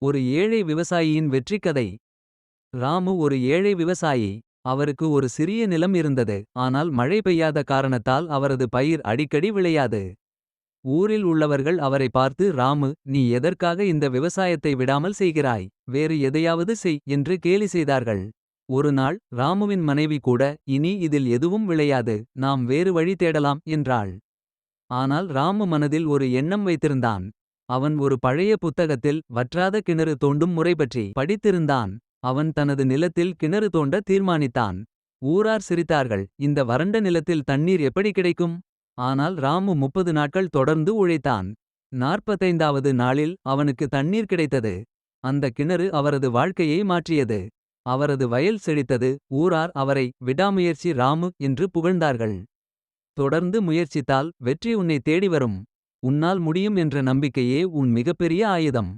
ஒரு ஏழை விவசாயியின் வெற்றிக் கதை. ராமு ஒரு ஏழை விவசாயி. அவருக்கு ஒரு சிறிய நிலம் இருந்தது. ஆனால் மழை பெய்யாத காரணத்தால் அவரது பயிர் அடிக்கடி விளையாது. ஊரில் உள்ளவர்கள் அவரை பார்த்து, ராமு, நீ எதற்காக இந்த விவசாயத்தை விடாமல் செய்கிறாய். வேறு எதையாவது செய் என்று கேலி செய்தார்கள். ஒரு நாள் ராமுவின் மனைவி கூட, இனி இதில் எதுவும் விளையாது. நாம் வேறு வழி தேடலாம் என்றாள். ஆனால் ராமு மனதில் ஒரு எண்ணம் வைத்திருந்தான். அவன் ஒரு பழைய புத்தகத்தில் வற்றாத கிணறு தோண்டும் முறை பற்றி படித்திருந்தான். அவன் தனது நிலத்தில் கிணறு தோண்ட தீர்மானித்தான். ஊரார் சிரித்தார்கள், இந்த வறண்ட நிலத்தில் தண்ணீர் எப்படி கிடைக்கும். ஆனால் ராமு 30 நாட்கள் தொடர்ந்து உழைத்தான். 45வது நாளில் அவனுக்கு தண்ணீர் கிடைத்தது. அந்த கிணறு அவரது வாழ்க்கையை மாற்றியது. அவரது வயல் செழித்தது. ஊரார் அவரை விடாமுயற்சி ராமு என்று புகழ்ந்தார்கள். தொடர்ந்து முயற்சித்தால் வெற்றி உன்னை தேடி வரும். உன்னால் முடியும் என்ற நம்பிக்கையே உன் மிகப்பெரிய ஆயுதம்.